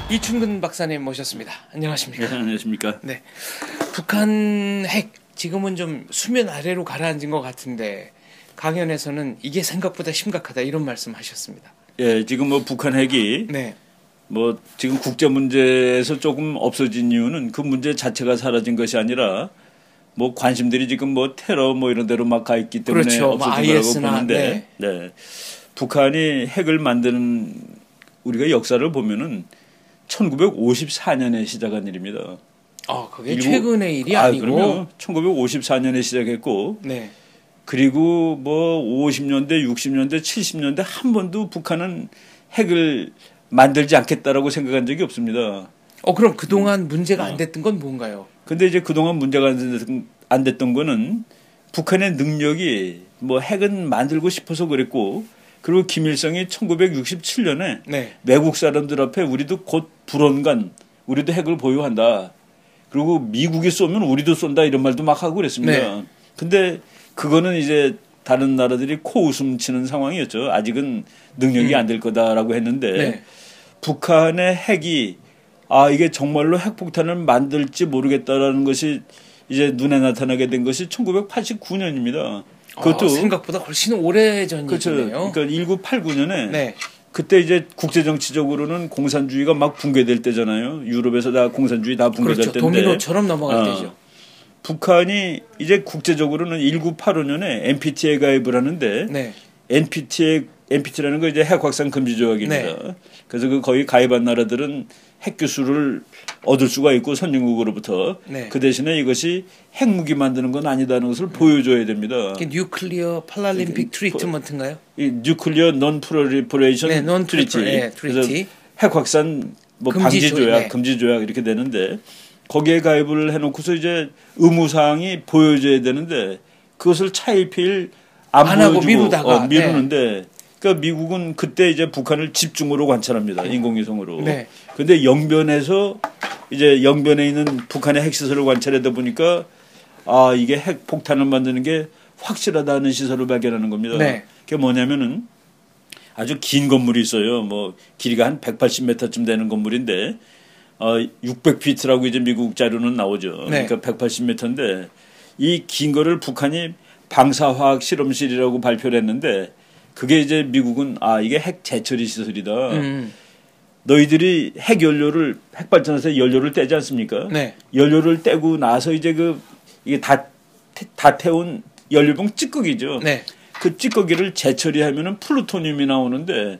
이충근 박사님 모셨습니다. 안녕하십니까? 네, 안녕하십니까? 네, 북한 핵 지금은 좀 수면 아래로 가라앉은 것 같은데 강연에서는 이게 생각보다 심각하다 이런 말씀하셨습니다. 예, 지금 뭐 북한 핵이 네, 뭐 지금 국제 문제에서 조금 없어진 이유는 그 문제 자체가 사라진 것이 아니라 뭐 관심들이 지금 뭐 테러 뭐 이런 데로 막 가 있기 때문에 그렇죠. 없어진 거라고 보는데, 네, 북한이 핵을 만드는 우리가 역사를 보면은 1954년에 시작한 일입니다. 그게 최근의 일이 아니고. 그러면 1954년에 시작했고, 네, 그리고 뭐 50년대, 60년대, 70년대 한 번도 북한은 핵을 만들지 않겠다라고 생각한 적이 없습니다. 그럼 그동안 문제가 안 됐던 건 뭔가요? 근데 이제 그동안 문제가 안 됐던 거는 북한의 능력이 뭐 핵은 만들고 싶어서 그랬고, 그리고 김일성이 1967년에 네, 외국 사람들 앞에 우리도 곧 불언간 우리도 핵을 보유한다. 그리고 미국이 쏘면 우리도 쏜다 이런 말도 막 하고 그랬습니다. 네. 근데 그거는 이제 다른 나라들이 코웃음 치는 상황이었죠. 아직은 능력이 안 될 거다라고 했는데, 네. 북한의 핵이 이게 정말로 핵폭탄을 만들지 모르겠다라는 것이 이제 눈에 나타나게 된 것이 1989년입니다. 그것도 생각보다 훨씬 오래 전이네요. 그렇죠. 그러니까 1989년에 네, 그때 이제 국제 정치적으로는 공산주의가 막 붕괴될 때잖아요. 유럽에서 다 공산주의 다 붕괴될 그렇죠. 때인데 도미노처럼 넘어갈 때죠. 북한이 이제 국제적으로는 1985년에 NPT에 가입을 하는데, 네, NPT라는 거 이제 핵 확산 금지 조약입니다. 네. 그래서 그 거의 가입한 나라들은 핵 기술을 얻을 수가 있고 선진국으로부터, 네. 그 대신에 이것이 핵무기 만드는 건 아니다는 것을 보여줘야 됩니다. 뉴클리어 팔라림픽 트리트먼트인가요? 이 뉴클리어 논 프로리퍼레이션 네, non 트리티. 네, 그래서 트리티. 핵 확산 뭐 금지 방지 조약, 네. 금지 조약 이렇게 되는데, 거기에 가입을 해놓고서 이제 의무사항이 보여줘야 되는데 그것을 차일피일 안 하고 보여주고 미루다가 미루는데, 그러니까 미국은 그때 이제 북한을 집중으로 관찰합니다. 인공위성으로. 네. 근데 영변에서 이제 영변에 있는 북한의 핵시설을 관찰하다 보니까 이게 핵폭탄을 만드는 게 확실하다는 시설을 발견하는 겁니다. 네. 그게 뭐냐면은 아주 긴 건물이 있어요. 뭐 길이가 한 180m쯤 되는 건물인데 600피트라고 이제 미국 자료는 나오죠. 네. 그러니까 180m인데 이 긴 거를 북한이 방사화학 실험실이라고 발표를 했는데, 그게 이제 미국은 이게 핵 재처리 시설이다. 너희들이 핵 발전해서 연료를 떼지 않습니까? 네. 연료를 떼고 나서 이제 이게 다 태운 연료봉 찌꺼기죠. 네. 그 찌꺼기를 재처리하면은 플루토늄이 나오는데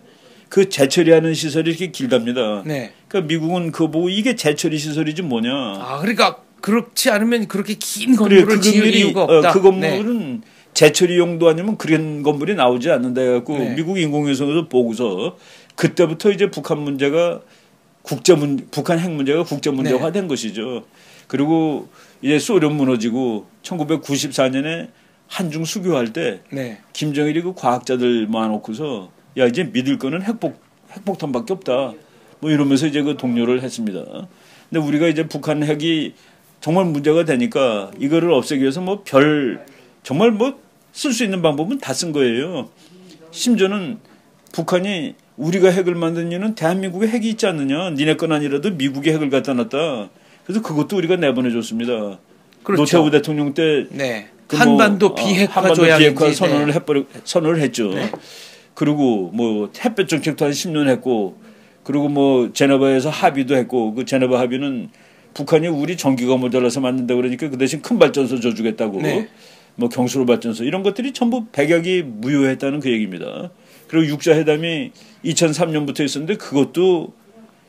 그 재처리하는 시설이 이렇게 길답니다. 네. 그러니까 미국은 그거 보고 이게 재처리 시설이지 뭐냐. 그러니까 그렇지 않으면 그렇게 긴 건물을 지을 이유가 없다. 그 건물은 재처리용도 아니면 그런 건물이 나오지 않는다 해갖고 미국 인공위성에서 보고서 그때부터 이제 북한 문제가 북한 핵 문제가 국제 문제화 된 것이죠. 그리고 이제 소련 무너지고 1994년에 한중 수교할 때 김정일이 그 과학자들 모아놓고서 야 이제 믿을 거는 핵폭탄밖에 없다. 뭐 이러면서 이제 그 동료를 했습니다. 근데 우리가 이제 북한 핵이 정말 문제가 되니까 이거를 없애기 위해서 정말 쓸 수 있는 방법은 다 쓴 거예요. 심지어는 북한이 우리가 핵을 만든 이유는 대한민국에 핵이 있지 않느냐. 니네 건 아니라도 미국이 핵을 갖다 놨다. 그래서 그것도 우리가 내보내줬습니다. 그렇죠. 노태우 대통령 때 한반도 비핵화 선언을 했죠. 네. 그리고 뭐 햇볕 정책도 한 10년 했고, 그리고 뭐 제네바에서 합의도 했고, 그 제네바 합의는 북한이 우리 전기가 모자라서 만든다 그러니까 그 대신 큰 발전소 줘주겠다고, 뭐 경수로 발전소 이런 것들이 전부 백약이 무효했다는 그 얘기입니다. 그리고 육자회담이 2003년부터 있었는데 그것도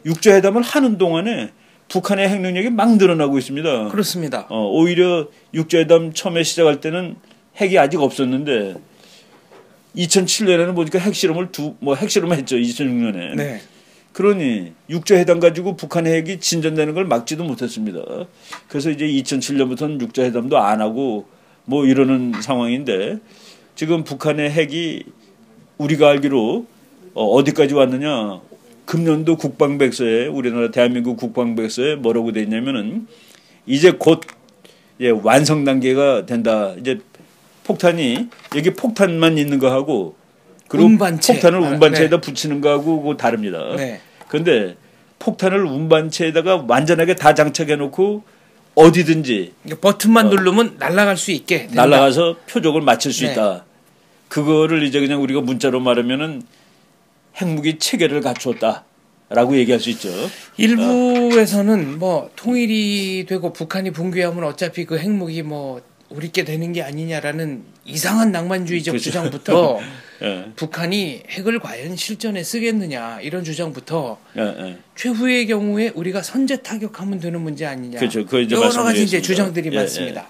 육자회담을 하는 동안에 북한의 핵 능력이 막 늘어나고 있습니다. 그렇습니다. 오히려 육자회담 처음에 시작할 때는 핵이 아직 없었는데 2007년에는 보니까 핵실험을 했죠. 2006년에. 네. 그러니 육자회담 가지고 북한의 핵이 진전되는 걸 막지도 못했습니다. 그래서 이제 2007년부터는 육자회담도 안 하고 뭐 이러는 상황인데, 지금 북한의 핵이 우리가 알기로 어디까지 왔느냐. 금년도 국방백서에, 우리나라 대한민국 국방백서에 뭐라고 돼 있냐면은 이제 곧 완성 단계가 된다. 이제 폭탄이 여기 폭탄만 있는 거 하고, 그리고 운반체. 폭탄을 운반체에다 붙이는 거하고 그거 다릅니다. 네. 그런데 폭탄을 운반체에다가 완전하게 다 장착해놓고 어디든지 그러니까 버튼만 누르면 날아갈 수 있게 된다. 날아가서 표적을 맞출 수 네. 있다. 그거를 이제 그냥 우리가 문자로 말하면은 핵무기 체계를 갖추었다라고 얘기할 수 있죠. 일부에서는 뭐 통일이 되고 북한이 붕괴하면 어차피 그 핵무기 뭐 우리께 되는 게 아니냐라는 이상한 낭만주의적 그렇죠. 주장부터 예. 북한이 핵을 과연 실전에 쓰겠느냐 이런 주장부터 예. 최후의 경우에 우리가 선제 타격하면 되는 문제 아니냐. 그렇죠. 그 이제 여러 가지 이제 말씀드렸습니다. 주장들이 예, 많습니다.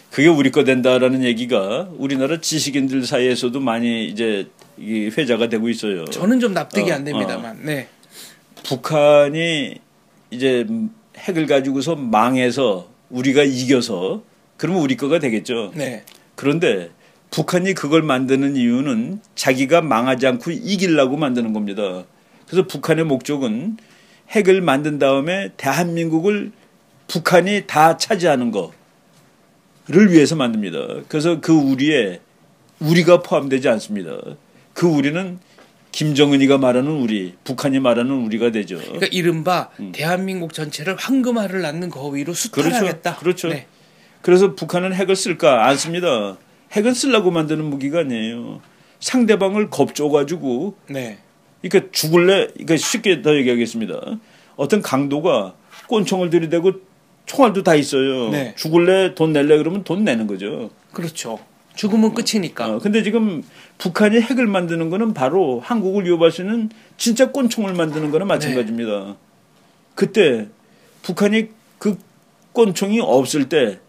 그게 우리 거 된다라는 얘기가 우리나라 지식인들 사이에서도 많이 이제 이 회자가 되고 있어요. 저는 좀 납득이 안 됩니다만. 네. 북한이 이제 핵을 가지고서 망해서 우리가 이겨서 그러면 우리 거가 되겠죠. 네. 그런데 북한이 그걸 만드는 이유는 자기가 망하지 않고 이기려고 만드는 겁니다. 그래서 북한의 목적은 핵을 만든 다음에 대한민국을 북한이 다 차지하는 거를 위해서 만듭니다. 그래서 그 우리에 우리가 포함되지 않습니다. 그 우리는 김정은이가 말하는 우리, 북한이 말하는 우리가 되죠. 그러니까 이른바 대한민국 전체를 황금알을 낳는 거위로 수탈하겠다. 그렇죠. 네. 그래서 북한은 핵을 쓸까? 안 씁니다. 핵은 쓰려고 만드는 무기가 아니에요. 상대방을 겁줘가지고, 네. 그러니까 죽을래? 그러니까 쉽게 더 얘기하겠습니다. 어떤 강도가 꼰총을 들이대고 총알도 다 있어요. 네. 죽을래? 돈 낼래? 그러면 돈 내는 거죠. 그렇죠. 죽으면 끝이니까. 근데 지금 북한이 핵을 만드는 거는 바로 한국을 위협할 수 있는 진짜 꼰총을 만드는 거나 마찬가지입니다. 네. 그때 북한이 그 꼰총이 없을 때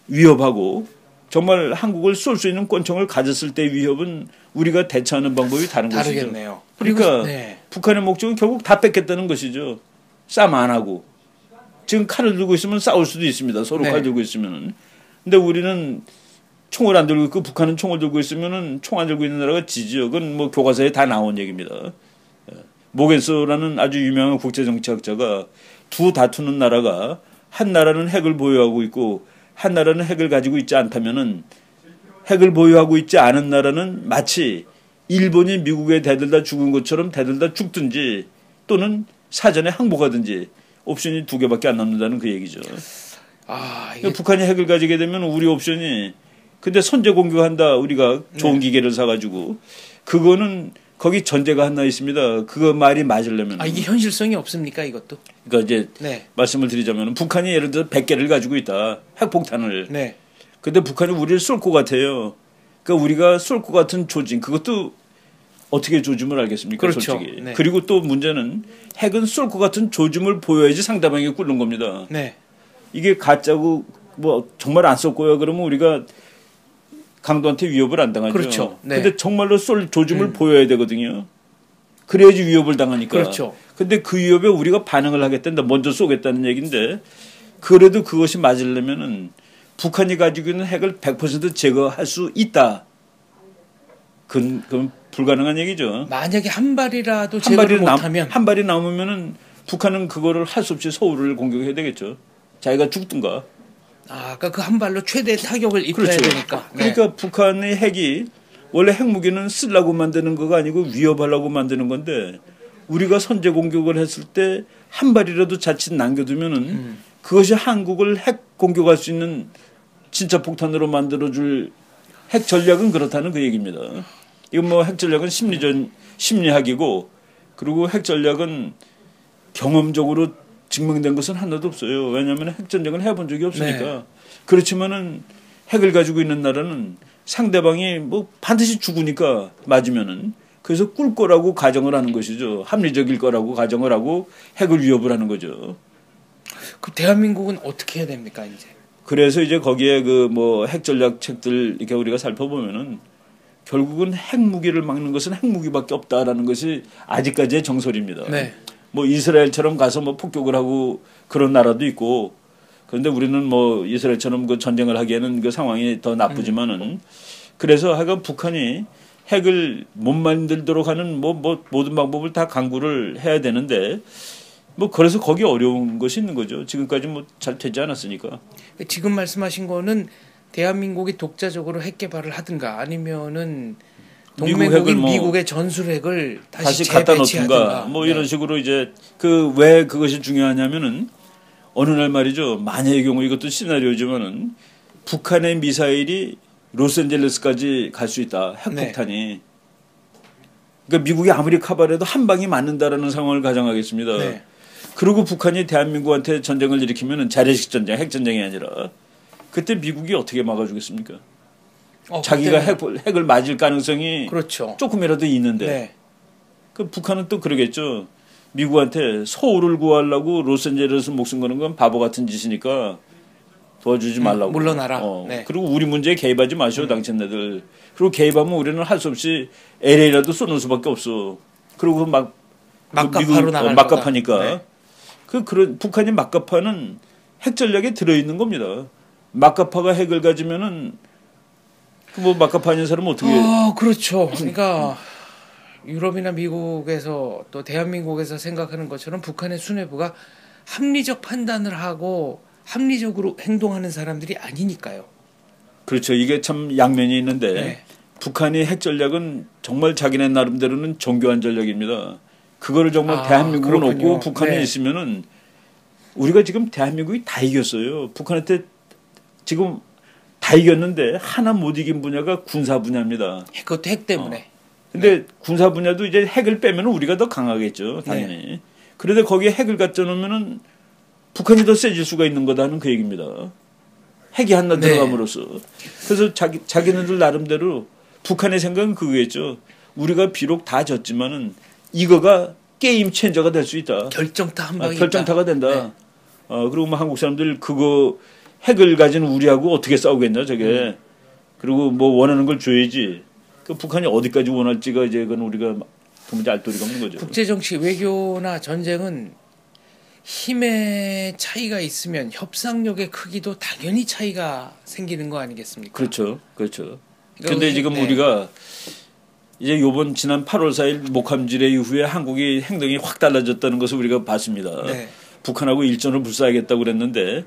위협하고 정말 한국을 쏠 수 있는 꼰총을 가졌을 때 위협은 우리가 대처하는 방법이 다른 것이죠. 다르겠네요. 그러니까 네. 북한의 목적은 결국 다 뺏겠다는 것이죠. 싸움 안 하고. 지금 칼을 들고 있으면 싸울 수도 있습니다. 서로 네. 칼 들고 있으면은. 근데 우리는 총을 안 들고 있고 북한은 총을 들고 있으면은 총 안 들고 있는 나라가 지지요. 그건 뭐 교과서에 다 나온 얘기입니다. 모겐스라는 아주 유명한 국제정치학자가 두 다투는 나라가 한 나라는 핵을 보유하고 있고 한 나라는 핵을 가지고 있지 않다면은 핵을 보유하고 있지 않은 나라는 마치 일본이 미국에 대들다 죽은 것처럼 대들다 죽든지 또는 사전에 항복하든지 옵션이 두 개밖에 안 남는다는 그 얘기죠. 이게... 북한이 핵을 가지게 되면 우리 옵션이 근데 선제 공격한다 우리가 좋은 기계를 사가지고 그거는 거기 전제가 하나 있습니다. 그거 말이 맞으려면 이게 현실성이 없습니까 이것도? 그러니까 이제 말씀을 드리자면 북한이 예를 들어 100개를 가지고 있다. 핵폭탄을. 네. 근데 북한이 우리를 쏠 것 같아요. 그러니까 우리가 쏠 것 같은 조짐 그것도 어떻게 조짐을 알겠습니까? 그렇죠. 솔직히. 네. 그리고 또 문제는 핵은 쏠 것 같은 조짐을 보여야지 상대방이 꿇는 겁니다. 네. 이게 가짜고 뭐 정말 안 쏠 거야 그러면 우리가 강도한테 위협을 안 당하죠. 그렇죠. 네. 근데 정말로 쏠 조짐을 보여야 되거든요. 그래야지 위협을 당하니까. 그렇죠. 근데 그 위협에 우리가 반응을 하겠다는데 먼저 쏘겠다는 얘기인데 그래도 그것이 맞으려면은 북한이 가지고 있는 핵을 100% 제거할 수 있다. 그건 불가능한 얘기죠. 만약에 한 발이라도 제거를 못하면 한 발이 남으면은 북한은 그거를 할 수 없이 서울을 공격해야 되겠죠. 자기가 죽든가. 그러니까 그 한 발로 최대 타격을 입혀야 그렇죠. 되니까. 그러니까 북한의 핵이 원래 핵무기는 쓰려고 만드는 거가 아니고 위협하려고 만드는 건데 우리가 선제 공격을 했을 때 한 발이라도 자칫 남겨두면은 그것이 한국을 핵 공격할 수 있는 진짜 폭탄으로 만들어줄 핵 전략은 그렇다는 그 얘기입니다. 이건 뭐 핵 전략은 심리학이고 그리고 핵 전략은 경험적으로 증명된 것은 하나도 없어요. 왜냐하면 핵 전쟁을 해본 적이 없으니까. 네. 그렇지만은 핵을 가지고 있는 나라는 상대방이 뭐 반드시 죽으니까 맞으면은 그래서 꿀 거라고 가정을 하는 것이죠. 합리적일 거라고 가정을 하고 핵을 위협을 하는 거죠. 그 대한민국은 어떻게 해야 됩니까 이제? 그래서 이제 거기에 그 뭐 핵 전략 책들 이렇게 우리가 살펴보면은 결국은 핵무기를 막는 것은 핵무기밖에 없다라는 것이 아직까지의 정설입니다. 네. 뭐 이스라엘처럼 가서 뭐 폭격을 하고 그런 나라도 있고 그런데 우리는 뭐 이스라엘처럼 그 전쟁을 하기에는 그 상황이 더 나쁘지만은 그래서 하여간 북한이 핵을 못 만들도록 하는 뭐 모든 방법을 다 강구를 해야 되는데 뭐 그래서 거기 어려운 것이 있는 거죠. 지금까지 뭐 잘 되지 않았으니까. 지금 말씀하신 거는 대한민국이 독자적으로 핵 개발을 하든가 아니면은 동맹국인 미국의 전술핵을 다시 갖다 놓든가 뭐 이런 식으로 이제 왜 그것이 중요하냐면은 어느 날 말이죠. 만약의 경우 이것도 시나리오지만은 북한의 미사일이 로스앤젤레스까지 갈 수 있다. 핵폭탄이. 그러니까 미국이 아무리 카바래도 한 방이 맞는다라는 상황을 가정하겠습니다. 네. 그리고 북한이 대한민국한테 전쟁을 일으키면은 재래식 전쟁, 핵전쟁이 아니라 그때 미국이 어떻게 막아주겠습니까? 자기가 핵을 맞을 가능성이 그렇죠. 조금이라도 있는데 네. 그 북한은 또 그러겠죠. 미국한테 서울을 구하려고 로스앤젤레스 목숨 거는 건 바보 같은 짓이니까 도와주지 말라고. 물러나라. 네. 그리고 우리 문제에 개입하지 마시오, 당신네들. 그리고 개입하면 우리는 할 수 없이 LA라도 쏘는 수밖에 없어. 그리고 막가파로 나갈 막가파니까. 네. 그런 북한이 막가파는 핵 전략에 들어있는 겁니다. 막가파가 핵을 가지면은 막가파 아닌 사람은 어떻게? 그렇죠. 그러니까 유럽이나 미국에서 또 대한민국에서 생각하는 것처럼 북한의 수뇌부가 합리적 판단을 하고 합리적으로 행동하는 사람들이 아니니까요. 그렇죠. 이게 참 양면이 있는데 네. 북한의 핵 전략은 정말 자기네 나름대로는 정교한 전략입니다. 그거를 정말 대한민국은 없고 북한에 있으면은 우리가 지금 대한민국이 다 이겼어요. 북한한테 지금 다 이겼는데 하나 못 이긴 분야가 군사 분야입니다. 그것도 핵 때문에. 근데 군사 분야도 이제 핵을 빼면 우리가 더 강하겠죠. 당연히. 네. 그런데 거기에 핵을 갖다 놓으면은 북한이 더 세질 수가 있는 거다는 그 얘기입니다. 핵이 하나 들어감으로써. 그래서 자기네들 나름대로 북한의 생각은 그거겠죠. 우리가 비록 다 졌지만은 이거가 게임 체인저가 될 수 있다. 결정타 한 방이 결정타가 된다. 네. 그리고 뭐 한국 사람들 그거 핵을 가진 우리하고 어떻게 싸우겠냐 저게. 그리고 뭐 원하는 걸 줘야지. 그 북한이 어디까지 원할지가 이제 그건 우리가 도무지 알 도리가 없는 거죠. 국제정치 외교나 전쟁은 힘의 차이가 있으면 협상력의 크기도 당연히 차이가 생기는 거 아니겠습니까? 그렇죠. 그렇죠. 그런데 지금 우리가 이제 요번 지난 8월 4일 목함지뢰 이후에 한국이 행동이 확 달라졌다는 것을 우리가 봤습니다. 네. 북한하고 일전을 불사하겠다고 그랬는데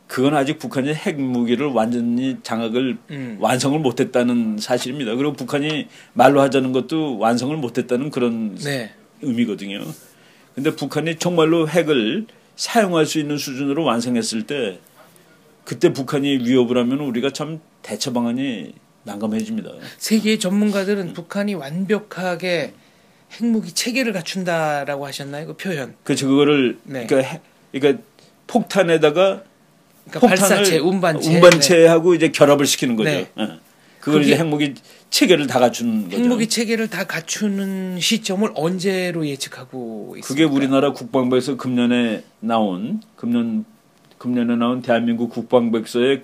그건 아직 북한이 핵무기를 완전히 장악을 완성을 못했다는 사실입니다. 그리고 북한이 말로 하자는 것도 완성을 못했다는 그런 의미거든요. 근데 북한이 정말로 핵을 사용할 수 있는 수준으로 완성했을 때 그때 북한이 위협을 하면 우리가 참 대처 방안이 난감해집니다. 세계의 전문가들은 북한이 완벽하게 핵무기 체계를 갖춘다라고 하셨나요? 그 표현. 그렇죠. 그거를 그러니까 폭탄에다가 발사체, 운반체하고 이제 결합을 시키는 거죠. 네. 그걸 이제 핵무기 체계를 다 갖추는 거죠. 핵무기 체계를 다 갖추는 시점을 언제로 예측하고 있습니까? 그게 우리나라 국방부에서 금년에 나온 대한민국 국방백서에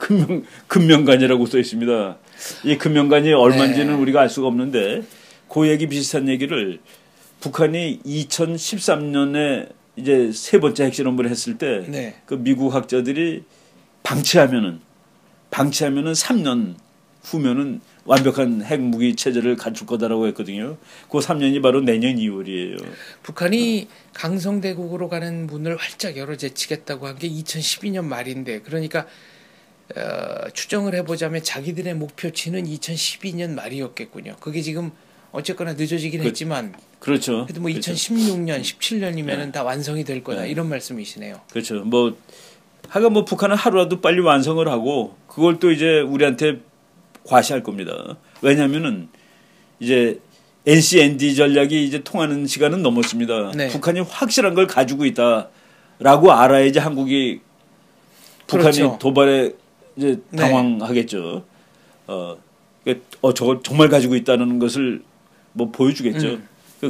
금명간이라고 써 있습니다. 이 금명간이 얼마인지는 우리가 알 수가 없는데 그 얘기 비슷한 얘기를 북한이 2013년에 이제 세 번째 핵실험을 했을 때 그 미국 학자들이 방치하면은 3년 후면은 완벽한 핵무기 체제를 갖출 거다라고 했거든요. 그 3년이 바로 내년 2월이에요. 북한이 강성대국으로 가는 문을 활짝 열어 제치겠다고 한 게 2012년 말인데 그러니까 추정을 해보자면 자기들의 목표치는 2012년 말이었겠군요. 그게 지금 어쨌거나 늦어지긴 했지만 그렇죠. 그래도 뭐 2016년, 17년이면은 다 완성이 될 거다 이런 말씀이시네요. 그렇죠. 하여간 북한은 하루라도 빨리 완성을 하고 그걸 또 이제 우리한테 과시할 겁니다. 왜냐하면은 이제 NCND 전략이 이제 통하는 시간은 넘었습니다. 북한이 확실한 걸 가지고 있다라고 알아야지 한국이 북한이 도발에 이제 당황하겠죠. 저걸 정말 가지고 있다는 것을 보여주겠죠.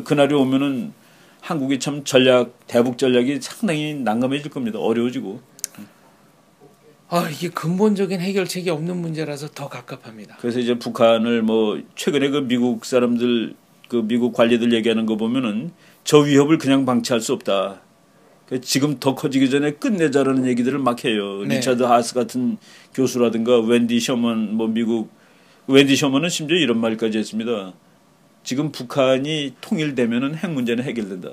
그날이 오면은 한국이 참 대북 전략이 상당히 난감해질 겁니다. 어려워지고. 이게 근본적인 해결책이 없는 문제라서 더 갑갑합니다. 그래서 이제 북한을 최근에 그 미국 사람들 미국 관리들 얘기하는 거 보면은 저 위협을 그냥 방치할 수 없다. 지금 더 커지기 전에 끝내자라는 얘기들을 막 해요. 리차드 하스 같은 교수라든가 웬디 셔먼 미국 웬디 셔먼은 심지어 이런 말까지 했습니다. 지금 북한이 통일되면은 핵 문제는 해결된다.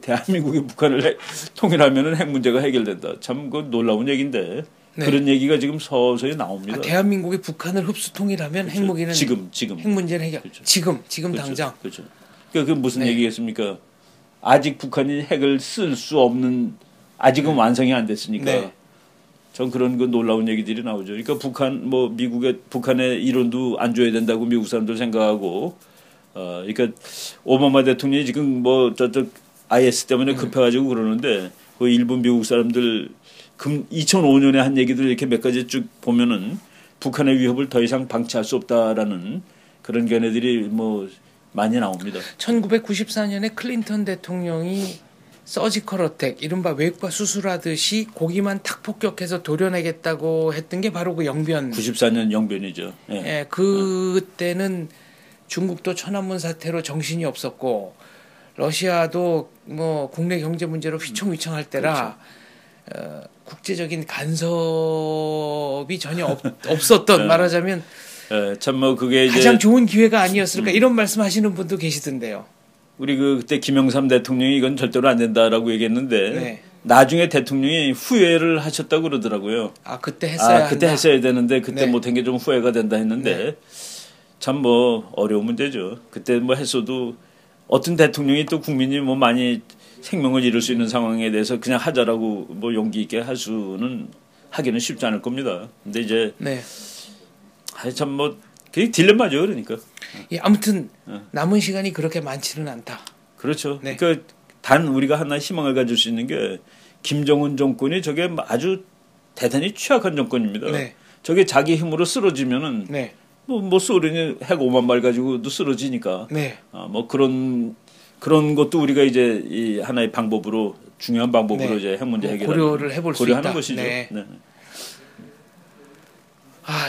대한민국이 북한을 통일하면은 핵 문제가 해결된다. 참 놀라운 얘기인데 네. 그런 얘기가 지금 서서히 나옵니다. 대한민국이 북한을 흡수 통일하면 그렇죠. 핵무기는 지금 핵 문제는 해결. 그렇죠. 지금 그렇죠. 당장. 그렇죠. 그러니까 그 무슨 네. 얘기겠습니까? 아직 북한이 핵을 쓸 수 없는 아직은 완성이 안 됐으니까. 네. 전 그런 그 놀라운 얘기들이 나오죠. 그러니까 북한 뭐 미국의 북한의 이론도 안 줘야 된다고 미국 사람들 생각하고, 그러니까 오바마 대통령이 지금 뭐 저쪽 IS 때문에 급해가지고 그러는데 그 일본 미국 사람들 2005년에 한 얘기들 이렇게 몇 가지 쭉 보면은 북한의 위협을 더 이상 방치할 수 없다라는 그런 견해들이 뭐 많이 나옵니다. 1994년에 클린턴 대통령이 서지컬 어택, 이른바 외과 수술하듯이 고기만 탁 폭격해서 도려내겠다고 했던 게 바로 그 영변. 94년 영변이죠. 예. 예, 그때는 중국도 천안문 사태로 정신이 없었고 러시아도 뭐 국내 경제 문제로 휘청휘청할 때라 국제적인 간섭이 전혀 없었던 말하자면 참 뭐 그게 이제 가장 좋은 기회가 아니었을까 이런 말씀하시는 분도 계시던데요. 우리 그때 김영삼 대통령이 이건 절대로 안 된다라고 얘기했는데 네. 나중에 대통령이 후회를 하셨다고 그러더라고요. 그때 했어야 그때 한다. 했어야 되는데 그때 네. 못한 게 좀 후회가 된다 했는데 네. 참 뭐 어려운 문제죠. 그때 뭐 했어도 어떤 대통령이 또 국민이 뭐 많이 생명을 잃을 수 있는 상황에 대해서 그냥 하자라고 뭐 용기 있게 할 수는 하기는 쉽지 않을 겁니다. 근데 이제 네. 참 뭐 그게 딜레마죠. 그러니까. 예, 아무튼 남은 시간이 그렇게 많지는 않다. 그렇죠. 네. 그러니까 단 우리가 하나 희망을 가질 수 있는 게 김정은 정권이 저게 아주 대단히 취약한 정권입니다. 네. 저게 자기 힘으로 쓰러지면은 네. 뭐 소련이 핵 5만 발 가지고도 쓰러지니까. 네. 뭐 그런 것도 우리가 이제 이 하나의 방법으로 중요한 방법으로 네. 이제 핵 문제 해결 고려를 해볼 수 고려하는 있다. 것이죠. 네. 네.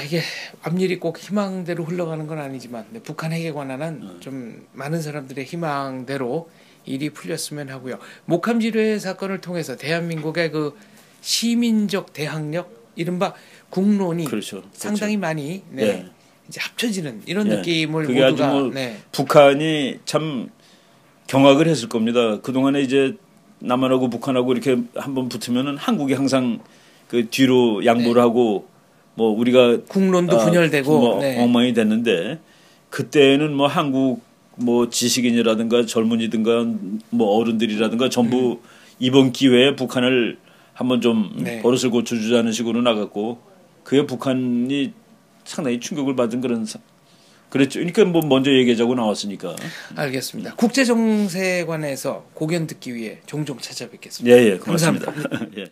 이게 앞일이 꼭 희망대로 흘러가는 건 아니지만 북한 핵에 관한은 좀 많은 사람들의 희망대로 일이 풀렸으면 하고요. 목함지뢰 사건을 통해서 대한민국의 그 시민적 대항력, 이른바 국론이 그렇죠. 상당히 많이 네. 이제 합쳐지는 이런 네. 느낌을 그게 모두가 아주 뭐 북한이 참 경악을 했을 겁니다. 그동안에 이제 남한하고 북한하고 이렇게 한번 붙으면은 한국이 항상 그 뒤로 양보를 하고 뭐 우리가 국론도 분열되고 뭐 엉망이 됐는데 그때는 뭐 한국 뭐 지식인이라든가 젊은이든가 뭐 어른들이라든가 전부 이번 기회에 북한을 한번 좀 버릇을 고쳐주자는 식으로 나갔고 그게 북한이 상당히 충격을 받은 그랬죠. 그러니까 뭐 먼저 얘기하자고 나왔으니까. 알겠습니다. 국제 정세에 관해서 고견 듣기 위해 종종 찾아뵙겠습니다. 예, 고맙습니다. 감사합니다. 예.